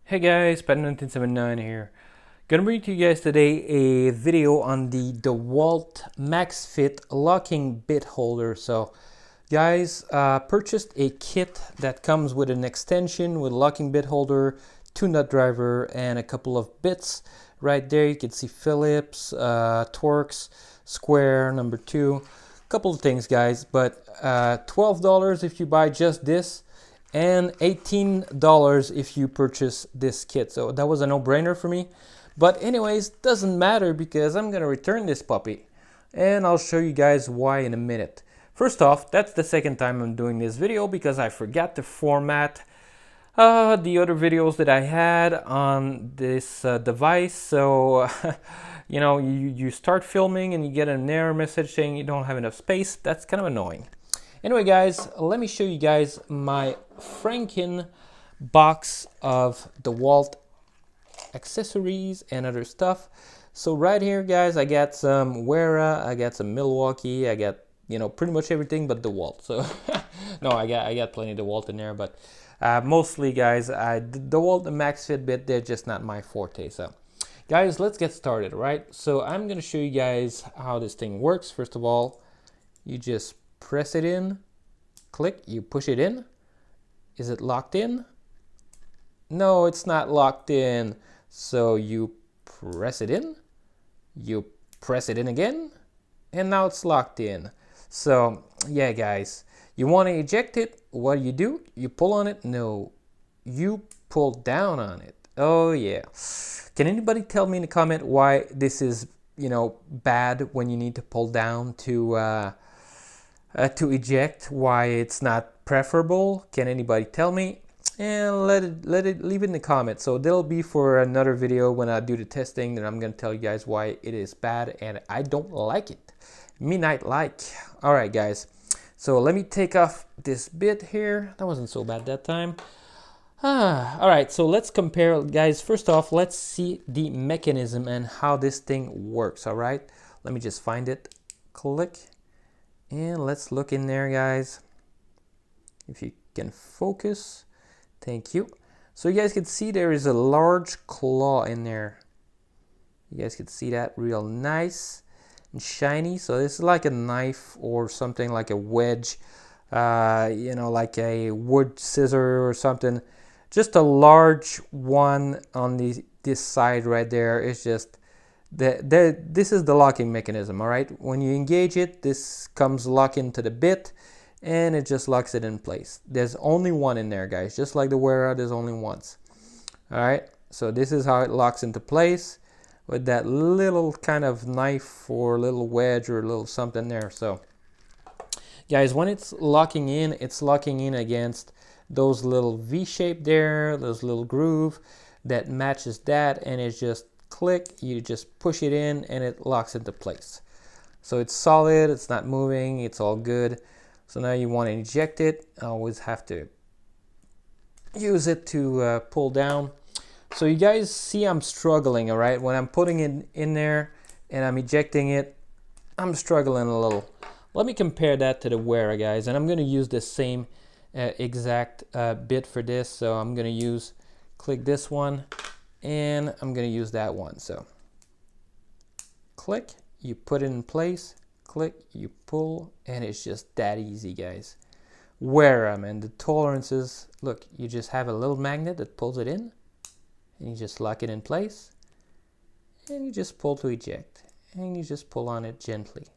Hey guys, Pat1979 here. Gonna bring to you guys today a video on the Dewalt MAX FIT locking bit holder. So guys, purchased a kit that comes with an extension with locking bit holder, 2-nut driver, and a couple of bits. Right there you can see Phillips, Torx, square, number 2. Couple of things guys, but $12 if you buy just this, and $18 if you purchase this kit. So that was a no-brainer for me. But anyways, doesn't matter because I'm gonna return this puppy, and I'll show you guys why in a minute. First off, that's the second time I'm doing this video because I forgot to format the other videos that I had on this device. So you know, you start filming and you get an error message saying you don't have enough space. That's kind of annoying. Anyway guys, let me show you guys my Franken box of DeWalt accessories and other stuff. So right here guys, I got some Wera, I got some Milwaukee, I got, you know, pretty much everything but DeWalt. So no, I got plenty of DeWalt in there, but mostly guys, DeWalt MAX FIT bit, they're just not my forte. So guys, let's get started, right? So I'm gonna show you guys how this thing works. First of all, you just press it in, click, you push it in. Is it locked in? No, it's not locked in. So you press it in, you press it in again, and now it's locked in. So yeah guys, you want to eject it, what do? You pull on it? No, you pull down on it. Oh yeah. Can anybody tell me in the comment why this is, you know, bad when you need to pull down to eject, why it's not preferable? Can anybody tell me? And leave it in the comments. So that'll be for another video when I do the testing, that I'm gonna tell you guys why it is bad and I don't like it. Me not like. All right guys, so let me take off this bit here. That wasn't so bad that time. All right, so let's compare guys. First off, let's see the mechanism and how this thing works. All right, let me just find it, click, and let's look in there guys, if you can focus. Thank you. So you guys can see there is a large claw in there. You guys can see that real nice and shiny. So this is like a knife or something, like a wedge, you know, like a wood scissor or something. Just a large one on this side right there. It's just this is the locking mechanism. All right, when you engage it, this comes lock into the bit and it just locks it in place. There's only one in there guys, just like the Wera, there's only once. All right, so this is how it locks into place with that little kind of knife or little wedge or a little something there. So guys, when it's locking in against those little V shape there, those little groove that matches that, and it's just click, you just push it in and it locks into place. So it's solid, it's not moving, it's all good. So now you want to eject it. I always have to use it to pull down. So you guys see I'm struggling, all right? When I'm putting it in there and I'm ejecting it, I'm struggling a little. Let me compare that to the Wera guys, and I'm going to use the same exact bit for this. So I'm going to click this one, and I'm going to use that one. So click, you put it in place, click, you pull, and it's just that easy guys. Wera, man, the tolerances, look, you just have a little magnet that pulls it in, and you just lock it in place, and you just pull to eject, and you just pull on it gently.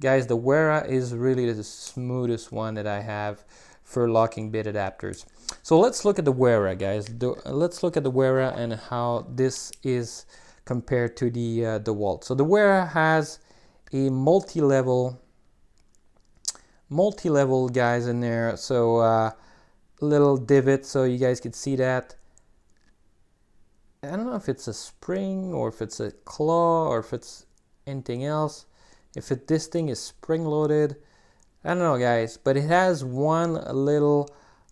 Guys, the Wera is really the smoothest one that I have for locking bit adapters. So let's look at the Wera guys. Let's look at the Wera and how this is compared to the DeWalt. So the Wera has a multi-level guys in there. So little divot, so you guys can see that. I don't know if it's a spring or if it's a claw or if it's anything else. If this thing is spring loaded, I don't know guys, but it has one little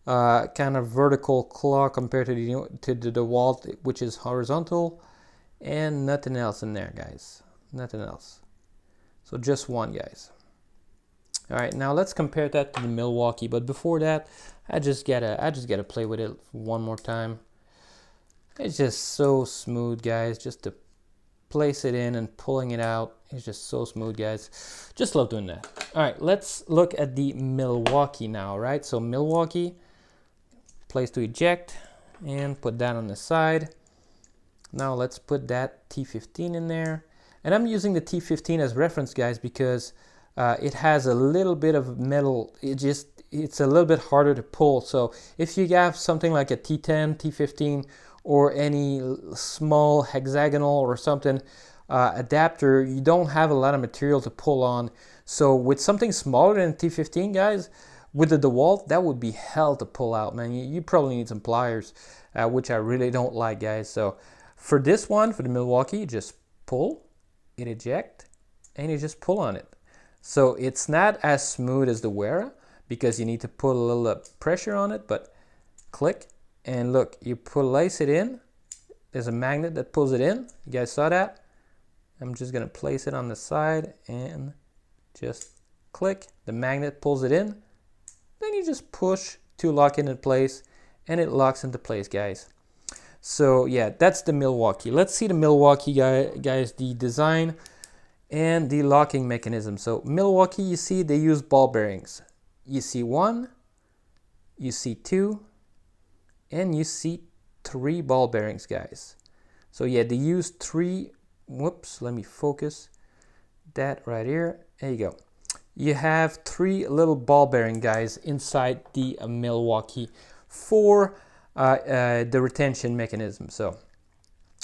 kind of vertical claw compared to the DeWalt, which is horizontal, and nothing else in there guys, nothing else. So just one guys. All right, now let's compare that to the Milwaukee, but before that I just gotta play with it one more time. It's just so smooth, guys. Just to place it in and pulling it out, it's just so smooth, guys. Just love doing that. All right, let's look at the Milwaukee now, right? So Milwaukee, place to eject, and put that on the side. Now let's put that T15 in there. And I'm using the T15 as reference, guys, because it has a little bit of metal. It's a little bit harder to pull. So if you have something like a T10, T15, or any small hexagonal or something adapter, you don't have a lot of material to pull on. So with something smaller than T15, guys, with the Dewalt, that would be hell to pull out, man. You probably need some pliers, which I really don't like, guys. So for this one, for the Milwaukee, you just pull, it eject, and you just pull on it. So it's not as smooth as the Wera because you need to put a little pressure on it, but click, and look, you place it in. There's a magnet that pulls it in. You guys saw that? I'm just gonna place it on the side and just click. The magnet pulls it in. Then you just push to lock it in place, and it locks into place, guys. So yeah, that's the Milwaukee. Let's see the Milwaukee, guys, the design and the locking mechanism. So Milwaukee, you see they use ball bearings. You see 1, you see 2, and you see 3 ball bearings, guys. So yeah, they use 3. Whoops, let me focus that right here. There you go. You have 3 little ball bearing, guys, inside the Milwaukee for the retention mechanism. So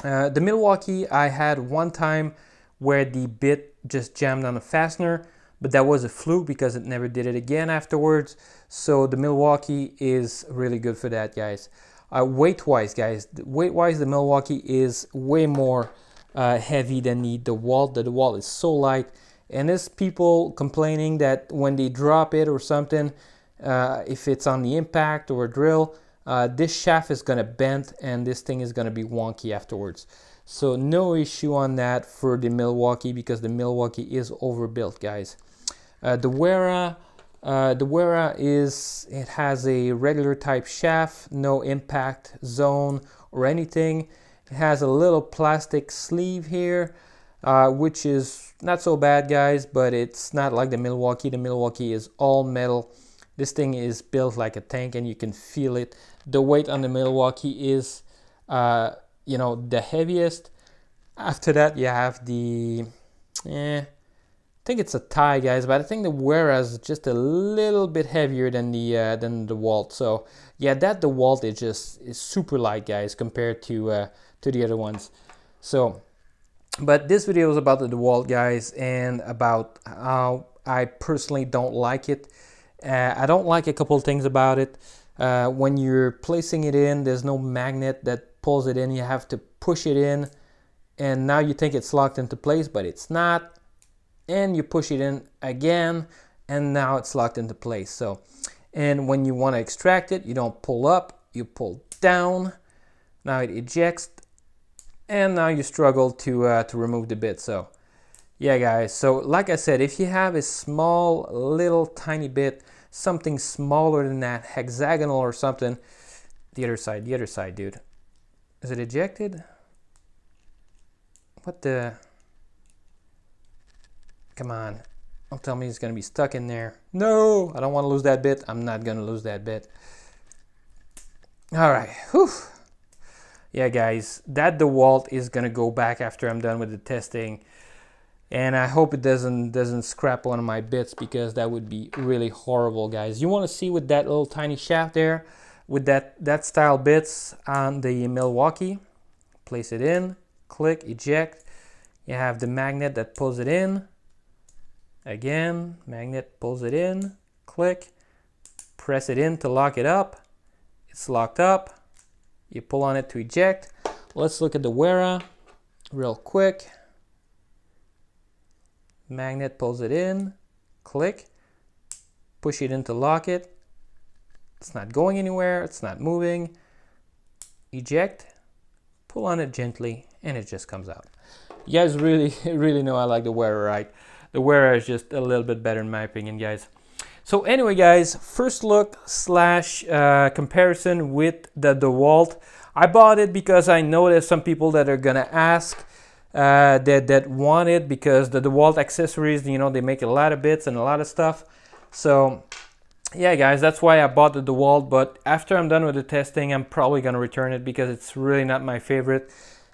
the Milwaukee, I had one time where the bit just jammed on a fastener, but that was a fluke because it never did it again afterwards. So the Milwaukee is really good for that, guys. Weight-wise, guys, weight-wise, the Milwaukee is way more heavy than the Dewalt. The Dewalt is so light, and there's people complaining that when they drop it or something, if it's on the impact or a drill, this shaft is gonna bend and this thing is gonna be wonky afterwards. So no issue on that for the Milwaukee because the Milwaukee is overbuilt, guys. The Wera it has a regular type shaft, no impact zone or anything. It has a little plastic sleeve here, which is not so bad, guys, but it's not like the Milwaukee. The Milwaukee is all metal. This thing is built like a tank and you can feel it. The weight on the Milwaukee is, you know, the heaviest. After that, you have the, I think it's a tie, guys, but I think the Wera is just a little bit heavier than the Dewalt. So yeah, that Dewalt is super light, guys, compared to the other ones. So, but this video is about the Dewalt, guys, and about how I personally don't like it. I don't like a couple of things about it. When you're placing it in, there's no magnet that pulls it in. You have to push it in, and now you think it's locked into place, but it's not. And you push it in again, and now it's locked into place. So, and when you want to extract it, you don't pull up, you pull down. Now it ejects, and now you struggle to remove the bit. So yeah, guys, so like I said, if you have a small little tiny bit, something smaller than that, hexagonal or something, the other side, dude, is it ejected? What the, come on, don't tell me it's gonna be stuck in there. No, I don't want to lose that bit. I'm not gonna lose that bit. All right, whew. Yeah, guys, that Dewalt is gonna go back after I'm done with the testing, and I hope it doesn't scrap one of my bits because that would be really horrible, guys. You want to see with that little tiny shaft there, with that style bits on the Milwaukee, place it in, click, eject. You have the magnet that pulls it in. Again, magnet pulls it in, click, press it in to lock it up. It's locked up. You pull on it to eject. Let's look at the Wera real quick. Magnet pulls it in, click, push it in to lock it. It's not going anywhere, it's not moving. Eject, pull on it gently, and it just comes out. You guys really know I like the Wera, right? The Wera is just a little bit better in my opinion, guys. So anyway, guys, first look / comparison with the Dewalt. I bought it because I know there's some people that are gonna ask that want it, because the DeWalt accessories, you know, they make a lot of bits and a lot of stuff. So yeah guys, that's why I bought the DeWalt. But after I'm done with the testing, I'm probably gonna return it because it's really not my favorite.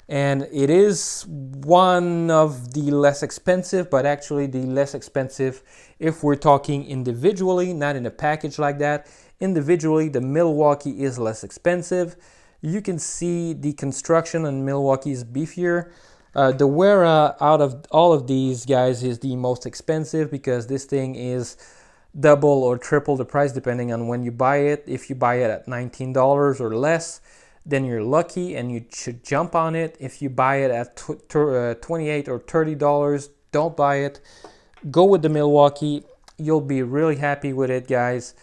And it is one of the less expensive, but actually the less expensive if we're talking individually, not in a package like that. Individually, the Milwaukee is less expensive. You can see the construction on Milwaukee is beefier. The Wera out of all of these guys is the most expensive because this thing is double or triple the price depending on when you buy it. If you buy it at $19 or less, then you're lucky and you should jump on it. If you buy it at $28 or $30, don't buy it. Go with the Milwaukee. You'll be really happy with it, guys.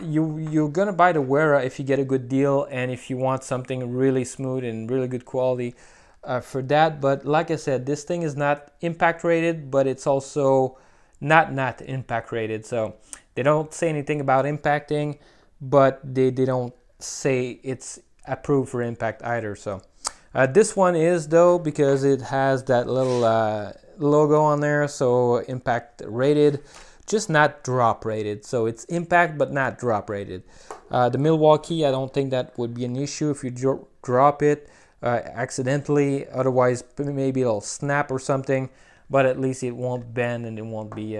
You're gonna buy the Wera if you get a good deal and if you want something really smooth and really good quality for that. But like I said, this thing is not impact rated, but it's also not impact rated. So they don't say anything about impacting, but they don't say it's approved for impact either. So this one is though, because it has that little logo on there, so impact rated, just not drop rated. So it's impact but not drop rated. The Milwaukee, I don't think that would be an issue if you drop it accidentally. Otherwise maybe it'll snap or something, but at least it won't bend and it won't be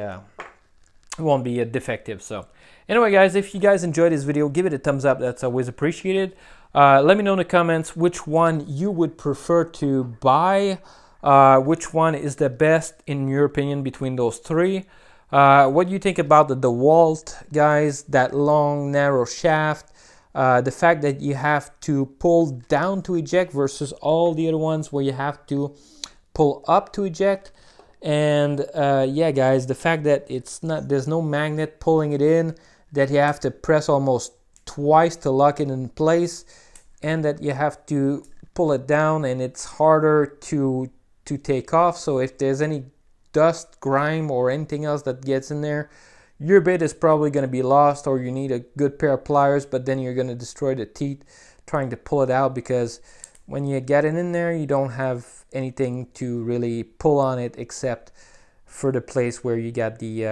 defective. So anyway guys, if you guys enjoyed this video, give it a thumbs up. That's always appreciated. Let me know in the comments which one you would prefer to buy. Which one is the best in your opinion between those three. What do you think about the DeWalt, guys? That long narrow shaft, the fact that you have to pull down to eject versus all the other ones where you have to pull up to eject. And yeah guys, the fact that there's no magnet pulling it in, that you have to press almost twice to lock it in place, and that you have to pull it down and it's harder to take off. So if there's any dust, grime or anything else that gets in there, your bit is probably going to be lost, or you need a good pair of pliers, but then you're going to destroy the teeth trying to pull it out, because when you get it in there you don't have anything to really pull on it except for the place where you got the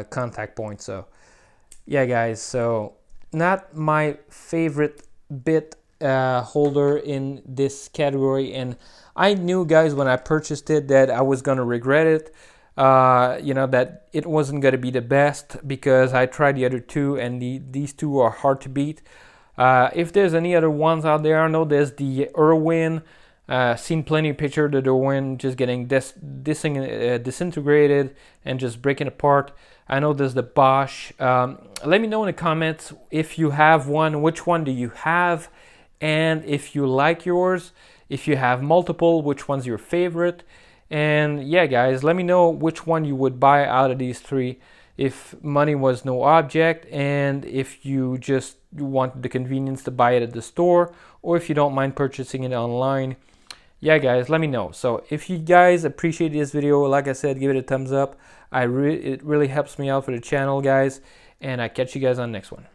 contact point. So yeah guys, so not my favorite bit holder in this category, and I knew guys when I purchased it that I was gonna regret it. You know, that it wasn't gonna be the best, because I tried the other two and these two are hard to beat. If there's any other ones out there, I know there's the Irwin. Seen plenty of pictures of the Irwin just getting disintegrated and just breaking apart. I know there's the Bosch. Let me know in the comments if you have one, which one do you have, and if you like yours. If you have multiple, which one's your favorite? And yeah guys, let me know which one you would buy out of these three if money was no object, and if you just want the convenience to buy it at the store, or if you don't mind purchasing it online. Yeah guys, let me know. So if you guys appreciate this video, like I said, give it a thumbs up. It really helps me out for the channel, guys, and I catch you guys on the next one.